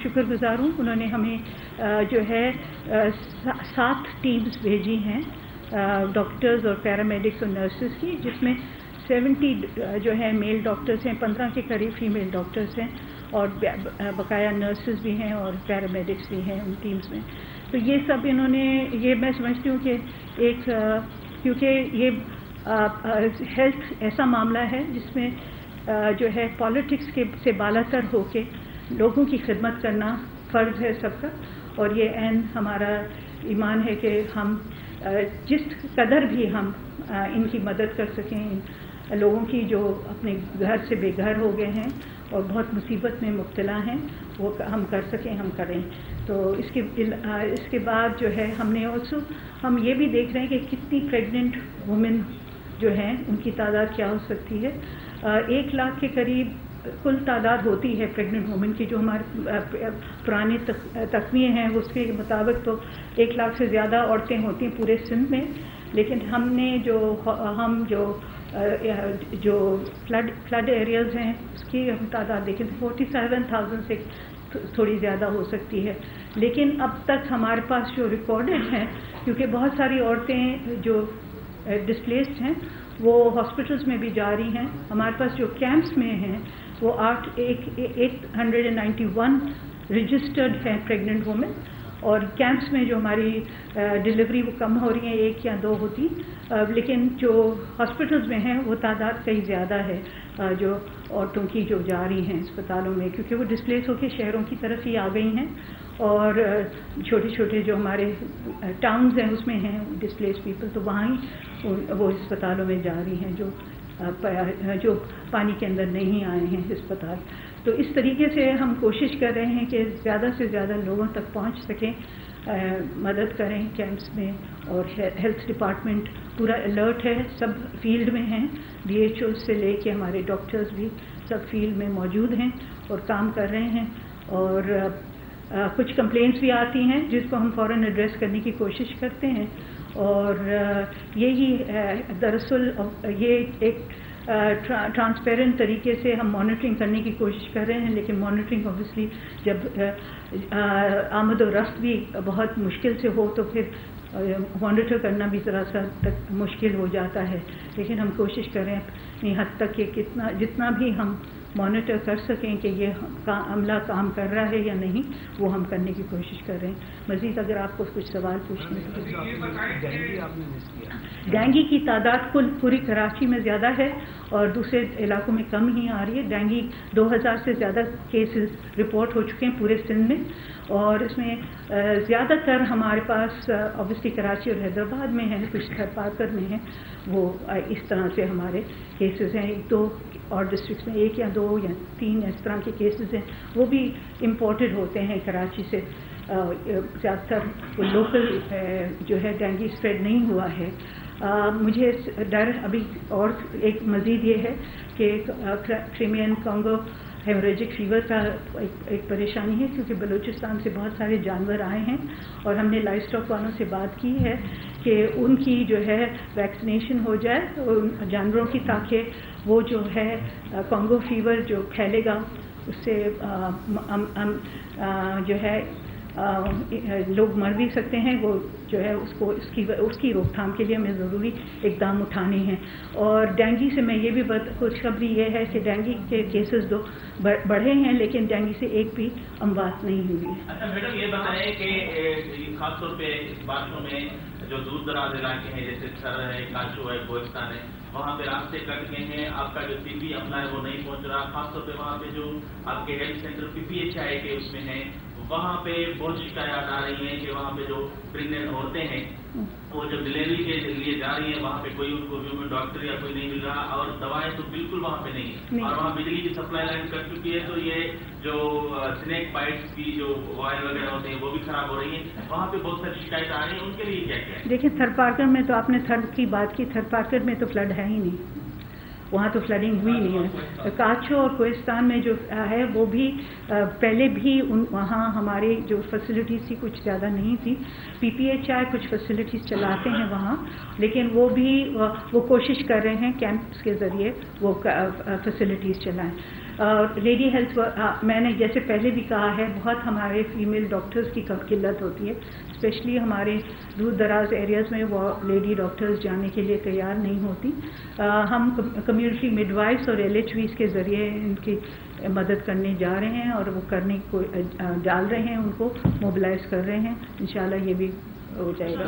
शुक्रगुजार हूँ। उन्होंने हमें जो है 7 टीम्स भेजी हैं डॉक्टर्स और पैरामेडिक्स और नर्सेस की, जिसमें 70 जो है मेल डॉक्टर्स हैं, 15 के करीब फीमेल डॉक्टर्स हैं और बकाया नर्सेस भी हैं और पैरामेडिक्स भी हैं उन टीम्स में। तो ये सब इन्होंने, ये मैं समझती हूँ कि एक क्योंकि ये हेल्थ ऐसा मामला है जिसमें जो है पॉलिटिक्स से बालातर होके लोगों की खिदमत करना फ़र्ज़ है सबका, और ये एन हमारा ईमान है कि हम जिस कदर भी हम इनकी मदद कर सकें, लोगों की जो अपने घर से बेघर हो गए हैं और बहुत मुसीबत में मुब्तला हैं, वो हम कर सकें, हम करें। तो इसके बाद जो है हमने हम ये भी देख रहे हैं कि कितनी प्रेग्नेंट वुमेन जो हैं उनकी तादाद क्या हो सकती है। 1 लाख के करीब कुल तादाद होती है प्रेग्नेंट वुमेन की, जो हमारे पुराने तख्मीए हैं उसके मुताबिक तो 1 लाख से ज़्यादा औरतें होती हैं पूरे सिंध में। लेकिन हमने जो फ्लड एरियाज़ हैं उसकी हम तादाद देखें तो 47,000 से थोड़ी ज़्यादा हो सकती है। लेकिन अब तक हमारे पास जो रिकॉर्डेड हैं, क्योंकि बहुत सारी औरतें जो डिस्प्लेस्ड हैं वो हॉस्पिटल्स में भी जा रही हैं, हमारे पास जो कैंप्स में हैं वो 891 रजिस्टर्ड हैं प्रेग्नेंट वुमेन, और कैंप्स में जो हमारी डिलीवरी वो कम हो रही हैं, 1 या 2 होती, लेकिन जो हॉस्पिटल्स में हैं वो तादाद कहीं ज़्यादा है जो औरतों की जो जा रही हैं अस्पतालों में, क्योंकि वो डिस्प्लेस होकर शहरों की तरफ ही आ गई हैं और छोटे छोटे जो हमारे टाउन्स हैं उसमें हैं डिस्प्लेस पीपल, तो वहाँ ही वो अस्पतालों में जा रही हैं जो पानी के अंदर नहीं आए हैं अस्पताल। तो इस तरीके से हम कोशिश कर रहे हैं कि ज़्यादा से ज़्यादा लोगों तक पहुंच सकें, मदद करें कैंप्स में, और हेल्थ डिपार्टमेंट पूरा अलर्ट है, सब फील्ड में हैं, DHO से लेके हमारे डॉक्टर्स भी सब फील्ड में मौजूद हैं और काम कर रहे हैं। और कुछ कंप्लेंट्स भी आती हैं जिसको हम फ़ौरन एड्रेस करने की कोशिश करते हैं, और यही दरअसल ये एक ट्रांसपेरेंट तरीके से हम मॉनिटरिंग करने की कोशिश कर रहे हैं। लेकिन मॉनिटरिंग ऑब्वियसली जब आमद और रफ्त भी बहुत मुश्किल से हो तो फिर मॉनिटर करना भी ज़रा सा तक मुश्किल हो जाता है। लेकिन हम कोशिश कर रहे हैं अपनी हद तक कि जितना भी हम मॉनिटर कर सकें कि ये अमला काम कर रहा है या नहीं, वो हम करने की कोशिश कर रहे हैं। मज़ीद अगर आपको कुछ सवाल पूछने तो डेंगू की तादाद कुल पूरी कराची में ज़्यादा है और दूसरे इलाकों में कम ही आ रही है। डेंगू 2000 से ज़्यादा केसेस रिपोर्ट हो चुके हैं पूरे सिंध में, और इसमें ज़्यादातर हमारे पास ऑब्वियसली कराची और हैदराबाद में है, कुछ थरपाकर में है, वो इस तरह से हमारे केसेस हैं। 1-2 और डिस्ट्रिक्ट्स में 1 या 2 या 3 इस तरह के केसेस हैं, वो भी इम्पोर्टेड होते हैं कराची से। ज़्यादातर लोकल जो है डेंगू स्प्रेड नहीं हुआ है। मुझे डर अभी और एक मज़ीद ये है कि क्रिमियन कॉन्गो हेमोरेजिक फीवर का एक परेशानी है, क्योंकि बलूचिस्तान से बहुत सारे जानवर आए हैं और हमने लाइफ स्टॉक वालों से बात की है कि उनकी जो है वैक्सीनेशन हो जाए उन जानवरों की, ताकि वो जो है कॉन्गो फीवर जो फैलेगा उससे जो है लोग मर भी सकते हैं, वो जो है उसकी रोकथाम के लिए हमें ज़रूरी इक़दाम उठाने हैं। और डेंगू से मैं ये भी खुशखबरी ये है कि डेंगू के केसेस बढ़े हैं, लेकिन डेंगू से एक भी अमवात नहीं हुई है। अच्छा मैडम, ये बताएं कि खासतौर पे इस बातों में जो दूर दराज इलाके हैं जैसे सर है, काचो है, कोहिस्तान है, वहाँ पे रास्ते कट गए हैं, आपका जो TB अमला है वो नहीं पहुँच रहा। खासतौर पे वहाँ पे जो आपके हेल्थ सेंटर PPHI के उसमें है, वहाँ पे बहुत शिकायत आ रही है कि वहाँ पे जो प्रेग्नेंट औरतें हैं वो जब डिलीवरी के लिए जा रही हैं, वहाँ पे कोई उनको ह्यूमन डॉक्टर या कोई नहीं मिल रहा, और दवाएं तो बिल्कुल वहाँ पे नहीं है, और वहाँ बिजली की सप्लाई लाइन कट चुकी है। तो ये जो स्नेक बाइट्स की जो वायर वगैरह होते हैं वो भी खराब हो रही है, वहाँ पे बहुत सारी शिकायत आ रही है, उनके लिए क्या क्या है? देखिए, थरपाकर में तो आपने थर्ड की बात की, थरपाकर में तो फ्लड है ही नहीं, वहाँ तो फ्लडिंग हुई नहीं है। काचो और कोहिस्तान में जो है वो भी पहले भी वहाँ हमारे जो फैसिलिटीज़ थी कुछ ज़्यादा नहीं थी। PPHI कुछ फैसिलिटीज़ चलाते हैं वहाँ, लेकिन वो भी वो कोशिश कर रहे हैं कैंप्स के ज़रिए वो फैसिलिटीज़ चलाएं। لیڈی ہیلتھ میں نے جیسے پہلے بھی کہا ہے بہت ہمارے فیمیل ڈاکٹرز کی قلت ہوتی ہے، اسپیشلی ہمارے دور دراز ایریاز میں وہ لیڈی ڈاکٹرز جانے کے لیے تیار نہیں ہوتی. ہم کمیونٹی مڈ وائفس اور LHVs کے ذریعے ان کی مدد کرنے جا رہے ہیں اور وہ کرنے کو ڈال رہے ہیں، ان کو موبلائز کر رہے ہیں. انشاءاللہ یہ بھی ہو جائے گا.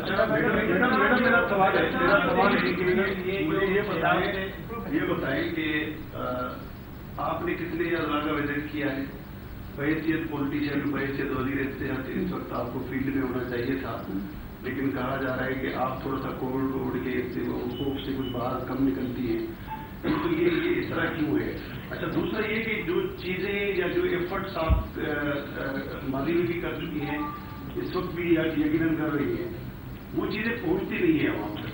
یہ بتائیں کہ آپ نے کتنے اعضاء کا وزٹ کیا ہے؟ بحیثیت پولیٹیشین، بحیثیت وزیر صحت اس وقت آپ کو فیلڈ میں ہونا چاہیے تھا، لیکن کہا جا رہا ہے کہ آپ تھوڑا سا کووڈ کے خوف سے کچھ باہر کم نکلتی ہیں، تو یہ اس طرح کیوں ہے؟ اچھا، دوسرا یہ کہ جو چیزیں یا جو ایفرٹس آپ ماضی میں بھی کر چکی ہیں، اس وقت بھی یقیناً کر رہی ہیں، وہ چیزیں پہنچتی نہیں ہیں وہاں پر،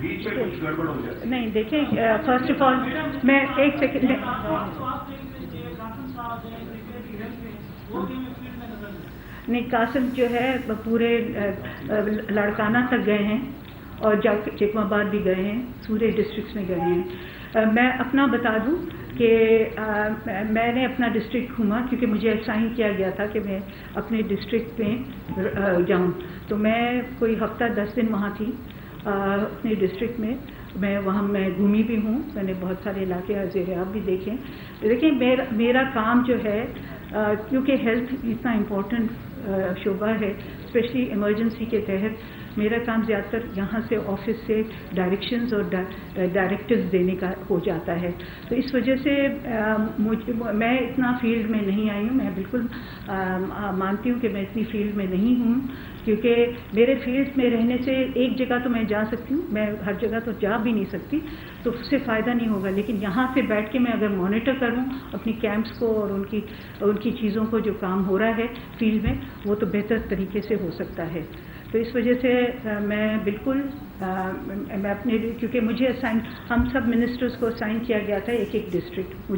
بیچ میں کچھ گڑبڑ ہو جاتی ہے. نہیں دیکھیں، فرسٹ آف آل میں ایک سیکنڈ نہیں، قاسم جو ہے پورے لاڑکانہ تک گئے ہیں اور چکما آباد بھی گئے ہیں، پورے ڈسٹرکٹس میں گئے ہیں. میں اپنا بتا دوں کہ میں نے اپنا ڈسٹرکٹ گھوما کیونکہ مجھے اسائن کیا گیا تھا کہ میں اپنے ڈسٹرکٹ میں جاؤں. تو میں کوئی ہفتہ 10 دن وہاں تھی اپنے ڈسٹرکٹ میں. وہاں میں گھومی بھی ہوں، میں نے بہت سارے علاقے زیراب بھی دیکھے. دیکھیں میرا کام جو ہے، کیونکہ ہیلتھ اتنا امپورٹنٹ شعبہ ہے، اسپیشلی ایمرجنسی کے تحت میرا کام زیادہ تر یہاں سے آفس سے ڈائریکشنز اور ڈائریکٹیوز دینے کا ہو جاتا ہے. تو اس وجہ سے میں اتنا فیلڈ میں نہیں آئی ہوں. میں بالکل مانتی ہوں کہ میں اتنی فیلڈ میں نہیں ہوں، کیونکہ میرے فیلڈ میں رہنے سے ایک جگہ تو میں جا سکتی ہوں، میں ہر جگہ تو جا بھی نہیں سکتی، تو اس سے فائدہ نہیں ہوگا. لیکن یہاں سے بیٹھ کے میں اگر مانیٹر کروں اپنی کیمپس کو اور ان کی چیزوں کو جو کام ہو رہا ہے فیلڈ میں، وہ تو بہتر طریقے سے ہو سکتا ہے. تو اس وجہ سے میں بالکل میں اپنے، کیونکہ مجھے ہم سب منسٹرز کو اسائن کیا گیا تھا ایک ڈسٹرکٹ.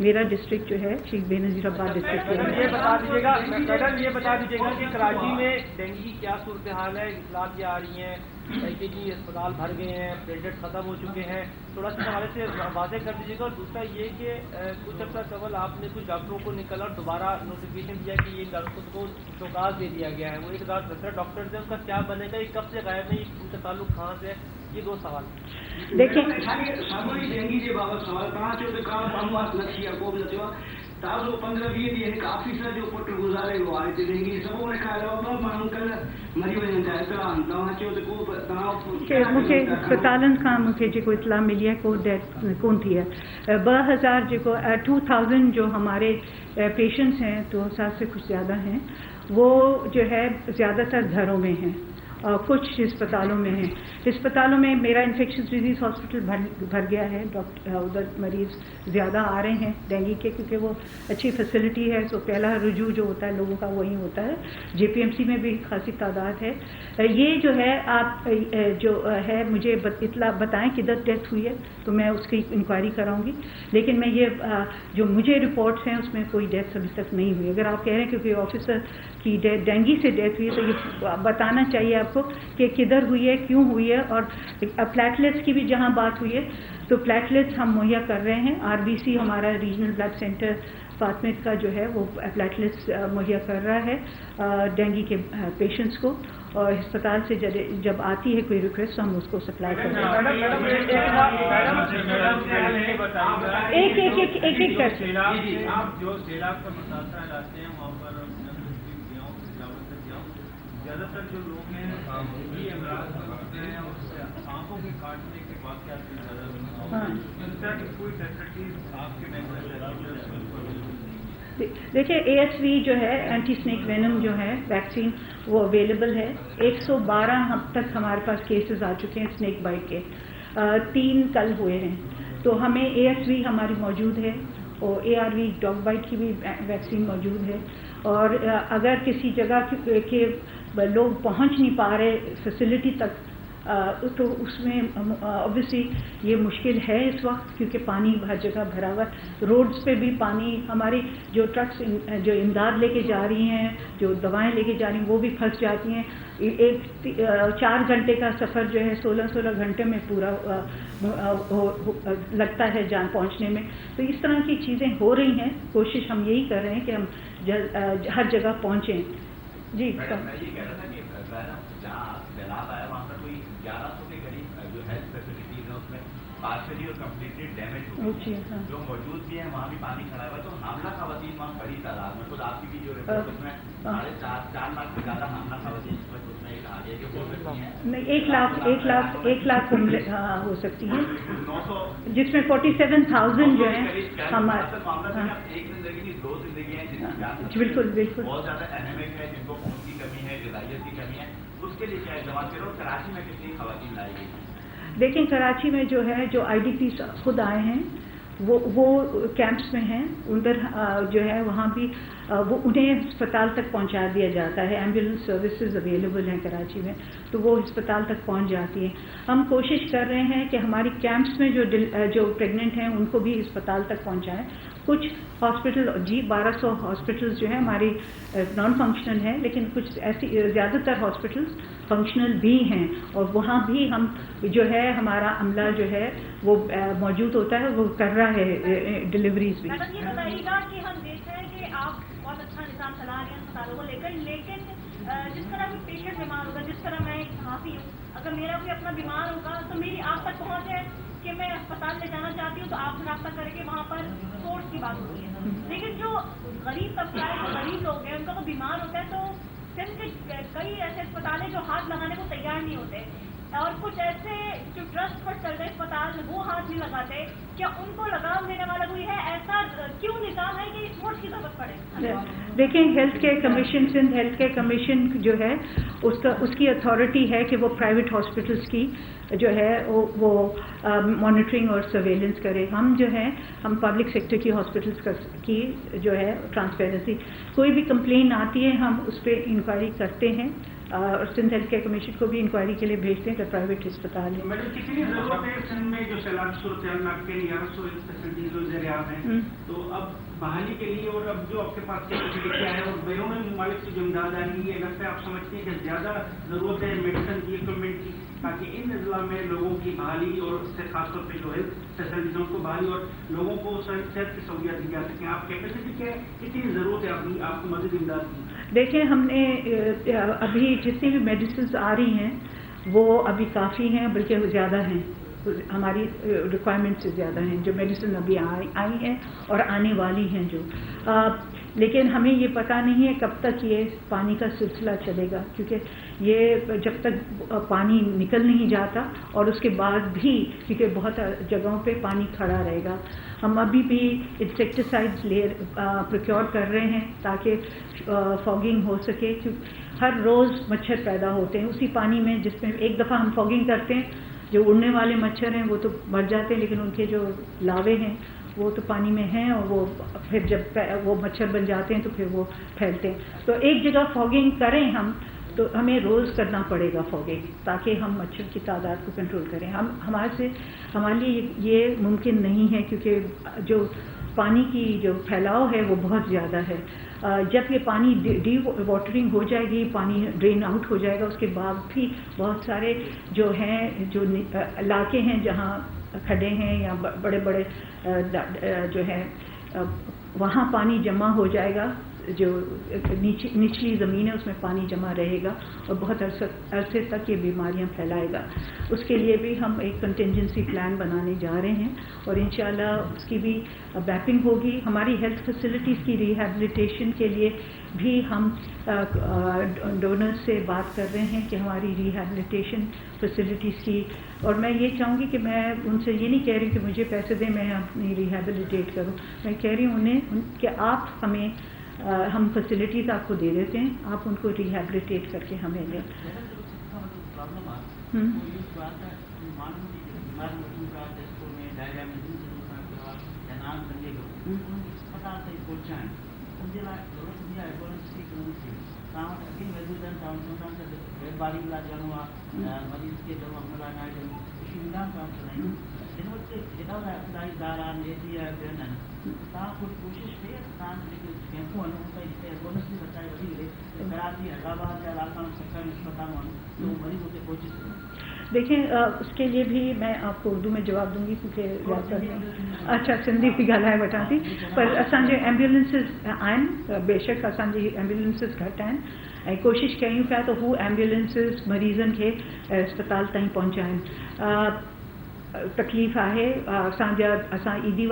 میرا ڈسٹرکٹ جو ہے شیخ بے نظیر آباد ڈسٹرکٹ. یہ بتا دیجیے گا میڈم، یہ بتا دیجیے گا کہ کراچی میں ڈینگی کی کیا صورتحال ہے؟ اطلاعات یہ آ رہی ہیں کہ جی اسپتال بھر گئے ہیں، بلیڈ ختم ہو چکے ہیں، تھوڑا سا حوالے سے واضح کر دیجیے گا. اور دوسرا یہ کہ کچھ عرصہ قبل آپ نے کچھ ڈاکٹروں کو نکلا اور دوبارہ نوٹیفکیشن دیا کہ یہ ڈاکٹروں کو شوکاز دے دیا گیا ہے. وہ ایک دوسرا ڈاکٹر ان کا کیا بنے گا؟ یہ کب سے غائب ہے؟ ان کا تعلق کہاں سے ہے؟ یہ 2 سوال. دیکھیں ڈینگی کے بابت سوال تازو 15-20 ॾींहं हिकु ऑफिसर जो पुटु गुज़ारे वियो आहे हिते डेंगी सबो लिखायो आहे. 2 माण्हू कल्ह मरी वञनि था इतला. तव्हां चयो त को मूंखे अस्पतालनि खां मूंखे जेको इतला मिली है को डेथ कोन थी है. 2000 जेको 2000 जो हमारे पेशेंट्स हैं, 2000 से कुछ ज़्यादा हैं, वो जो है ज़्यादातर घरों में हैं और कुछ अस्पतालों में हैं. अस्पतालों में मेरा इन्फेक्शस डिजीज़ हॉस्पिटल भर गया है. डॉक्टर उधर मरीज़ ज़्यादा आ रहे हैं डेंगू के, क्योंकि वो अच्छी फैसिलिटी है. तो पहला रुजू जो होता है लोगों का वही होता है. JPMC में भी खासी तादाद है. ये जो है आप जो है मुझे इतला बताएं किधर डेथ हुई है तो मैं उसकी इंक्वायरी कराऊंगी. लेकिन मैं ये जो मुझे रिपोर्ट्स हैं उसमें कोई डेथ अभी तक नहीं हुई. अगर आप कह रहे हैं क्योंकि ऑफिसर की डेंगू से डेथ हुई है तो ये बताना चाहिए आपको कि किधर हुई है, क्यों हुई है. और प्लेटलेट्स की भी जहां बात हुई है तो प्लेटलेट्स हम मुहैया कर रहे हैं. RBC हमारा रीजनल ब्लड सेंटर फातमिद का जो है वो प्लेटलेट्स मुहैया कर रहा है डेंगू के पेशेंट्स को. और अस्पताल से जब आती है कोई रिक्वेस्ट हम उसको सप्लाई करते हैं. एक कर आप जो सैलाब का मुतासरा लाते हैं वहाँ पर ज़्यादातर जो लोग हैं ये अमराज करते हैं और सांपों के काटने के वाक़यात भी ज़्यादा जनता की कोई फैसिलिटीज आपके देखिए ASV जो है एंटी स्नेक वेनम जो है वैक्सीन वो अवेलेबल है. 112 अब तक हमारे पास केसेस आ चुके हैं स्नेक बाइट के. 3 कल हुए हैं. तो हमें ASV हमारी मौजूद है और ARV डॉग बाइट की भी वैक्सीन मौजूद है. और अगर किसी जगह के लोग पहुंच नहीं पा रहे फैसिलिटी तक تو اس میں obviously یہ مشکل ہے اس وقت کیونکہ پانی ہر جگہ بھرا ہوا ہے. روڈز پہ بھی پانی، ہماری جو ٹرکس جو امداد لے کے جا رہی ہیں، جو دوائیں لے کے جا رہی ہیں، وہ بھی پھنس جاتی ہیں. 4 گھنٹے کا سفر جو ہے 16 گھنٹے میں پورا لگتا ہے جان پہنچنے میں. تو اس طرح کی چیزیں ہو رہی ہیں. کوشش ہم یہی کر رہے ہیں کہ ہم ہر جگہ پہنچیں. جی میڈم، میں یہ کہہ رہا تھا کہ جہاں سیلاب آیا وہاں پر کوئی 1100 کے قریب جو ہیلتھ فیسلٹیز ہیں اس میں پارشلی اور کمپلیٹلی ڈیمیج ہو گئی ہے. جو موجود بھی ہیں وہاں بھی پانی کھڑا ہوا ہے. تو حاملہ خواتین وہاں بڑی تعداد میں، خود آپ کی بھی جو رپورٹ اس میں 4.5 لاکھ سے زیادہ حاملہ خواتین اس میں کہا گیا کہ ہو سکتی ہیں. نہیں، 1 لاکھ ہو سکتی ہیں، جس میں 47,000 جو ہیں ہمارے. ایک زندگی کی 2 زندگیاں جن کی جان بالکل بہت زیادہ انیمک ہے، جن کو خون کی کمی ہے، غذائیت کی کمی ہے، اس کے لیے کیا اقدامات کرو؟ کراچی میں کتنی خواتین لائی گئی ہیں؟ دیکھیں کراچی میں جو ہے جو IDPs خود آئے ہیں وہ کیمپس میں ہیں. ادھر جو ہے وہاں بھی انہیں ہسپتال تک پہنچا دیا جاتا ہے. ایمبولینس سروسز اویلیبل ہیں کراچی میں، تو وہ ہسپتال تک پہنچ جاتی ہیں. ہم کوشش کر رہے ہیں کہ ہماری کیمپس میں جو پریگننٹ ہیں ان کو بھی ہسپتال تک پہنچائیں. کچھ ہاسپٹل 1200 ہاسپٹلز جو ہیں ہماری نان فنکشنل ہیں، لیکن کچھ ایسی زیادہ تر ہاسپٹلز فنکشنل بھی ہیں، اور وہاں بھی ہم جو ہے ہمارا عملہ جو ہے وہ موجود ہوتا ہے، وہ کر رہا ہے ڈلیوریز بھی. میڈم یہ بتائیے گا کہ ہم دیکھ رہے ہیں کہ آپ بہت اچھا نظام چلا رہے ہیں اسپتالوں کو لے کر، لیکن جس طرح کوئی پیشنٹ بیمار ہوگا، جس طرح میں ایک صحافی ہوں، اگر میرا کوئی اپنا بیمار ہوگا تو میری آپ تک پہنچ ہے کہ میں اسپتال لے جانا چاہتی ہوں تو آپ سے رابطہ کر کے وہاں پر سورس کی بات ہوتی ہے. لیکن جو غریب طبقہ ہے، جو غریب لوگ ہیں، ان کا تو بیمار ہوتا ہے تو سندھ کے کئی ایسے اسپتال ہیں جو ہاتھ لگانے کو تیار نہیں ہوتے، اور کچھ ایسے جو ٹرسٹ پر چل رہے اسپتال وہ ہاتھ نہیں لگاتے. کیا ان کو لگام دینے والا کوئی ہے؟ ایسا کیوں نظام ہے کہ سورس کی ضرورت پڑے؟ دیکھیں health care commission, Sindh health care commission جو ہے اس کی اتھارٹی ہے کہ وہ پرائیویٹ ہاسپٹلس کی جو ہے وہ مانیٹرنگ اور سرویلنس کرے. ہم جو ہے ہم پبلک سیکٹر کی ہاسپٹلس کی جو ہے ٹرانسپیرنسی، کوئی بھی کمپلین آتی ہے ہم اس پہ انکوائری کرتے ہیں، اور سندھ ہیلتھ کیئر کمیشن کو بھی انکوائری کے لیے بھیجتے ہیں کہ پرائیویٹ ہسپتال ہے. میڈم کتنی ضرورت ہے سندھ میں جو سیلاب صورتحال میں آپ کے 1100 فیسلٹیز زیر عام ہیں، تو اب بحالی کے لیے اور اب جو آپ کے پاس کیپیسٹی کیا ہے اور بیرون ممالک سے جو امداد آ رہی ہے، اگر آپ سمجھتے ہیں کہ زیادہ ضرورت ہے میڈیسن کی، اکوپمنٹ کی، تاکہ ان اضلاع میں لوگوں کی بحالی اور اس سے خاص طور پہ جو ہے فیسلٹیزوں کو بحالی اور لوگوں کو صحت کی سہولیات دی جا سکیں، آپ کیپیسٹی کیا ہے، کتنی ضرورت ہے آپ کو مزید امداد کی؟ دیکھیں ہم نے ابھی جتنی بھی میڈیسنز آ رہی ہیں وہ ابھی کافی ہیں، بلکہ زیادہ ہیں، ہماری ریکوائرمنٹ سے زیادہ ہیں جو میڈیسن ابھی آئی ہیں اور آنے والی ہیں جو. لیکن ہمیں یہ پتہ نہیں ہے کب تک یہ پانی کا سلسلہ چلے گا، کیونکہ یہ جب تک پانی نکل نہیں جاتا اور اس کے بعد بھی کیونکہ بہت جگہوں پہ پانی کھڑا رہے گا. ہم ابھی بھی انسیکٹیسائڈز پروکیور کر رہے ہیں تاکہ فاگنگ ہو سکے، کیونکہ ہر روز مچھر پیدا ہوتے ہیں اسی پانی میں، جس میں ایک دفعہ ہم فاگنگ کرتے ہیں، جو اڑنے والے مچھر ہیں وہ تو مر جاتے ہیں، لیکن ان کے جو لاوے ہیں وہ تو پانی میں ہیں، اور وہ پھر جب وہ مچھر بن جاتے ہیں تو پھر وہ پھیلتے ہیں. تو ایک جگہ فاگنگ کریں ہم تو ہمیں روز کرنا پڑے گا فاگنگ، تاکہ ہم مچھر کی تعداد کو کنٹرول کریں. ہمارے لیے یہ ممکن نہیں ہے، کیونکہ جو پانی کی جو پھیلاؤ ہے وہ بہت زیادہ ہے. جب یہ پانی ڈی واٹرنگ ہو جائے گی، پانی ڈرین آؤٹ ہو جائے گا، اس کے بعد بھی بہت سارے جو ہیں جو علاقے ہیں جہاں کھڈے ہیں یا بڑے بڑے جو ہیں وہاں پانی جمع ہو جائے گا، جو نچلی زمین ہے اس میں پانی جمع رہے گا اور بہت عرصے تک یہ بیماریاں پھیلائے گا. اس کے لیے بھی ہم ایک کنٹینجنسی پلان بنانے جا رہے ہیں، اور انشاءاللہ اس کی بھی میپنگ ہوگی. ہماری ہیلتھ فیسلٹیز کی ریہیبلیٹیشن کے لیے بھی ہم ڈونرز سے بات کر رہے ہیں کہ ہماری ریہیبلیٹیشن فیسلٹیز کی، اور میں یہ چاہوں گی کہ میں ان سے یہ نہیں کہہ رہی کہ مجھے پیسے دیں میں اپنی ریہیبلیٹیٹ کروں، میں کہہ رہی ہوں انہیں کہ آپ ہمیں ہم فیسلٹیز آپ کو دے دیتے ہیں، آپ ان کو ریہیبلیٹیٹ کر کے ہمیں دیں. बारी इलाज ॾियणो आहे, मरीज़ खे दवा मिलाइण ॾियणो, सुविधाऊं कान चलायूं, जिन वटि हेॾा वॾा इदारा नेजी आहे ॿियनि आहिनि, तव्हां कुझु कोशिशि कई आहे तव्हां जेके कैंपूं हलूं त हिते एम्बुलेंस बि बचाए वधी करे कराची हैदराबाद या इलाइक़ा में सरकारी अस्पताल वञूं तो मरीज़ उते पहुची सघूं। देखें, उसके लिए भी मैं आपको उर्दू में जवाब दूंगी क्योंकि अच्छा सिंधी भी ॻाल्हाए वठां थी, पर असांजे एम्बुलेंसिस आहिनि, बेशक असांजी एम्बुलेंसिस घटि आहिनि ऐं कोशिशि कयूं पिया त हू एम्बुलेंसिस मरीज़नि खे अस्पताल ताईं पहुचाइनि। तकलीफ़ आहे असां ईदी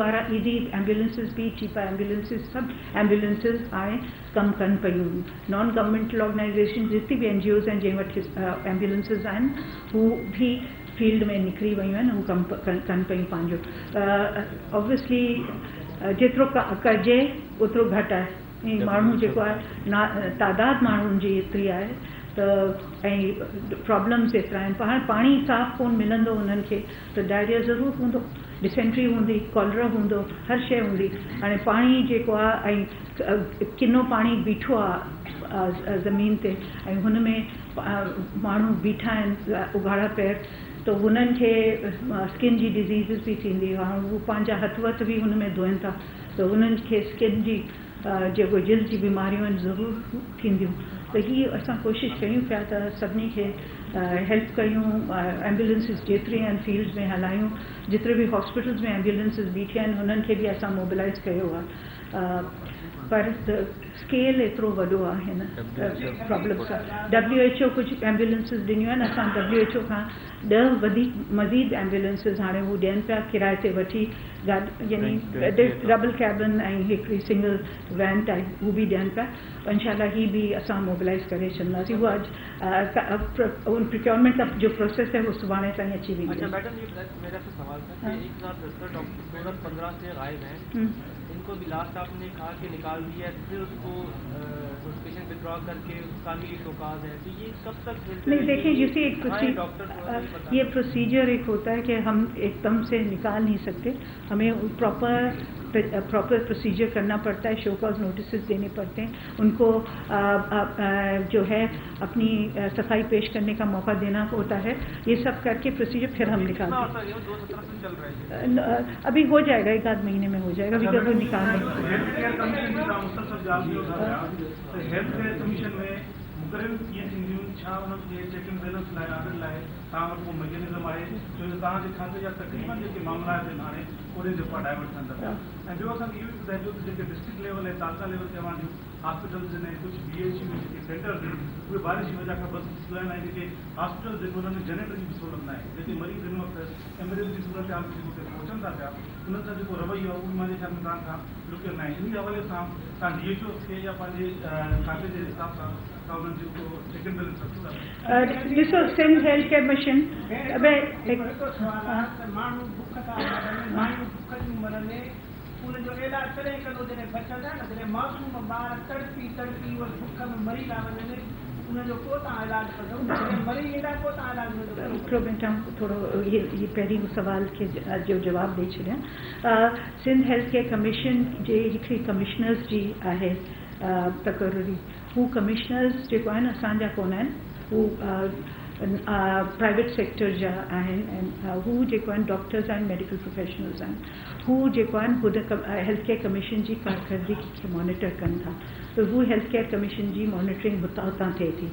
एम्बुलेंसिस भी चीपा एम्बुलेंसिस सभु एम्बुलेंसिस हाणे कमु कनि पियूं। नॉन गवर्नमेंटल ऑर्गेनाइजेशन जिते भी NGOs आहिनि जंहिं वटि एम्बुलेंसिस आहिनि हू भी फील्ड में निकिरी वियूं आहिनि, हू कमु कनि पियूं पंहिंजो। ऑब्वियसली जेतिरो कजे ओतिरो घटि आहे, ऐं माण्हू जेको आहे तादाद माण्हुनि जी एतिरी आहे त ऐं प्रॉब्लम्स एतिरा आहिनि। पाणी साफ़ कोन मिलंदो उन्हनि खे त डायरिया ज़रूरु हूंदो, डिसेंट्री हूंदी, कॉलरा हूंदो, हर शइ हूंदी। हाणे पाणी जेको आहे ऐं किनो पाणी बीठो आहे ज़मीन ते ऐं हुन में माण्हू बीठा आहिनि उघाड़ा पैर, त हुननि खे स्किन जी डिज़ीज़िस बि थींदी। हाणे हू पंहिंजा हथ वथ बि हुन में धोइनि था त हुननि खे स्किन जी जेको जिल्द जी बीमारियूं आहिनि ज़रूरु थींदियूं। त हीअ असां कोशिशि कयूं पिया त सभिनी खे हेल्प कयूं, एम्बुलेंसिस जेतिरी आहिनि फील्ड्स में हलायूं, जेतिरे बि हॉस्पिटल्स में एम्बुलेंसिस बीठी आहिनि हुननि खे बि असां मोबिलाइज़ कयो आहे। पर स्केल एतिरो वॾो आहे हिन प्रॉब्लम सां। WHO कुझु एम्बुलेंसिस ॾिनियूं आहिनि, असां WHO खां 10 वधीक मज़ीद एम्बुलेंसिस हाणे हू ॾियनि पिया किराए ते वठी, यानी डबल कैबिन ऐं हिकिड़ी सिंगल वैन टाइप हू बि ॾियनि पिया। इंशाल्लाह ही भी असां मोबिलाइज़ करे छॾंदासीं। वो अॼु प्रिक्योरमेंट का जो प्रोसेस है वो सुभाणे ताईं अची वेंदी। अच्छा मैडम, ये मेरा आपसे सवाल था कि 1010 डॉक्टर 2015 से गायब हैं, इनको भी लास्ट आपने कहा कि निकाल दिया, फिर उसको नोटिफिकेशन विड्रॉ करके उसका भी शोकाज है, तो ये कब तक? नहीं देखिए, जैसे एक ये प्रोसीजर एक होता है कि हम एकदम से निकाल नहीं सकते, हमें प्रॉपर प्रोसीजर करना पड़ता है, शो कॉज नोटिस देने पड़ते हैं, उनको जो है अपनी सफाई पेश करने का मौका देना होता है। ये सब करके प्रोसीजर फिर हम निकालते हैं। अभी हो जाएगा, 1 आध महीने में हो जाएगा, अभी कभी निकाल नहीं। ये थींदियूं छा उन्हनि खे चेक एंड बैलेंस लाइ आडर लाइ तव्हां वटि को मैकेनिज़म आहे छो जो तव्हांजे खाते जा तक़रीबन जेके मामला आहिनि हाणे ओॾे जे पास डाइवर्ट थियनि था। ऐं ॿियो असांखे इहो बि ॿुधाइजो त जेके डिस्ट्रिक्ट लेवल ऐं तालुका लेवल ते अवां हॉस्पिटल्स आहिनि, कुझु BHU जेके सेंटर्स आहिनि, उहे बारिश जी वजह खां बंदि थी विया आहिनि। जेके हॉस्पिटल जेको हुन में जनरेटर जी बि सहूलियत न आहे, जेके मरीज़ हिन वक़्तु एम्बुलेंस जी सूरत हाल में जेको पहुचनि था पिया, उन्हनि सां जेको रवैयो आहे उहो मुंहिंजे ख्याल में तव्हां खां रुकियल न आहे। इन हवाले सां तव्हां DHO खे या पंहिंजे खाते जे हिसाब सां ॾिसो, सिंध हेल्थ केयर मिशन माण्हू बुख था मायूं बुख जूं मरनि, उनजो इलाज तॾहिं कंदो जॾहिं बचंदा न, जॾहिं मासूम ॿार तड़पी उहे बुख में मरी था वञनि, उनजो को तव्हां इलाज कंदो, जॾहिं मरी वेंदा को तव्हां इलाज हिकिड़ो मिंट थोरो ये पहिरीं सवाल खे जो जवाबु ॾेई छॾियां। सिंध हेल्थ केयर कमीशन जे हिकिड़ी कमिश्नर्स जी आहे तक़ररी, हू कमिश्नर्स जेको आहिनि असांजा कोन आहिनि, हू प्राइवेट सेक्टर जा आहिनि ऐं हू जेको आहिनि डॉक्टर्स आहिनि, मेडिकल प्रोफेशनल्स आहिनि, हू जेको आहिनि ख़ुदि हेल्थ केयर कमीशन जी कारकर्दगी खे मॉनिटर कनि था। त हू हेल्थ केयर कमीशन जी मॉनिटरिंग हुतां थिए थी।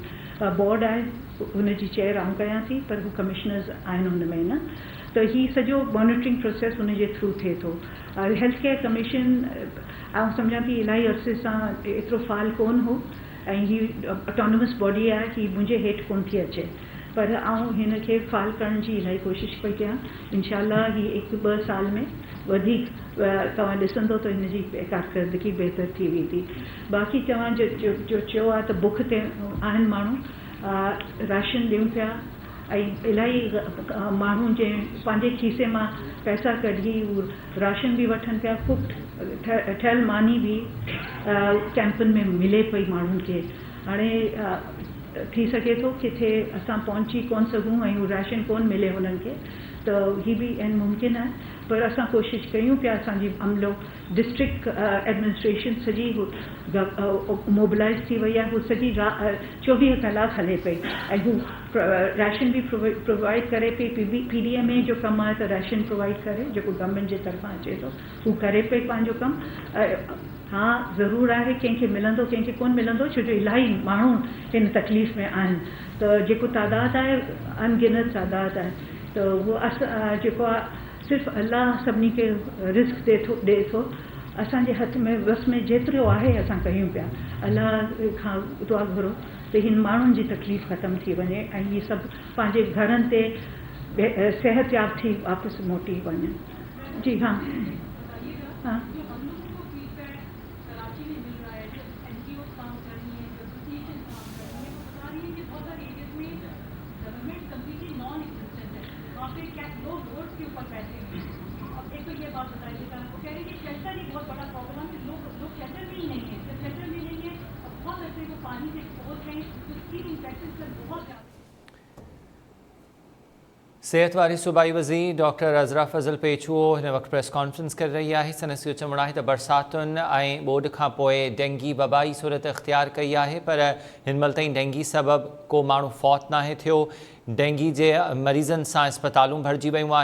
बोर्ड आहे, हुनजी चेयर आउं कयां थी, पर हू कमिश्नर्स आहिनि हुन में न, त ही सॼो मॉनिटरिंग प्रोसेस हुनजे थ्रू थिए थो। हेल्थ केयर कमीशन आउं सम्झां थी इलाही अरसे सां एतिरो फाल कोन हो ऐं ही ऑटोनमस बॉडी आहे, ही मुंहिंजे हेठि कोन थी अचे, पर आउं हिन खे फाल करण जी इलाही कोशिशि पई कयां। इंशाल्लाह ही 1-2 साल में वधीक तव्हां ॾिसंदो त हिनजी कारकर्दगी बहितर थी वेंदी। बाक़ी तव्हां जो चयो आहे त बुख ते आहिनि माण्हू, राशन ॾियूं पिया ऐं इलाही माण्हू जे पंहिंजे खीसे मां पैसा कढी राशन बि वठनि पिया। कुक्ड ठहियल मानी बि कैंपनि में मिले पई माण्हुनि खे। हाणे थी सघे थो किथे असां पहुची कोन सघूं ऐं राशन कोन मिले हुननि खे, त तो ही भी आहिनि मुमकिन आहे पर असां कोशिशि कयूं पिया असांजी अमलो डिस्ट्रिक्ट एडमिनिस्ट्रेशन सॼी मोबिलाइज़ थी वई आहे हू सॼी 24 कलाक हले पई ऐं हू राशन बि प्रोवाइड करे पई PDMA जो कमु आहे त राशन प्रोवाइड करे जेको गवर्नमेंट जे तरफ़ां अचे थो हू करे पई पंहिंजो कमु हाँ ज़रूरु आहे कंहिंखे मिलंदो कंहिंखे कोन मिलंदो छो जो इलाही माण्हू हिन तकलीफ़ में आहिनि त जेको तादादु आहे अनगिनत तादादु आहे त उहो जेको आहे सिर्फ़ु अल्लाह सभिनी खे रिस्क ॾे थो असांजे हथ में बस में जेतिरो आहे असां कयूं पिया अल्लाह खां दुआ घुरो त हिन माण्हुनि जी तकलीफ़ ख़तमु थी वञे ऐं इहे सभु पंहिंजे घरनि ते सेहतयाब थी वापसि मोटी वञनि जी हाँ हाँ सेहत वारी सूबाई वज़ीर डॉक्टर अज़रा फज़ल पेचुओ हिन वक़्तु प्रेस कॉन्फ्रेंस करे रही आहे संदसि जो चवणु आहे त बरसातुनि ऐं ॿोॾि खां पोइ डेंगी वबाई सूरत इख़्तियार कई आहे पर हिन महिल ताईं डेंगी सबबि को माण्हू फौत नाहे थियो डेंगी जे मरीज़नि सां अस्पतालूं भरिजी वियूं आहिनि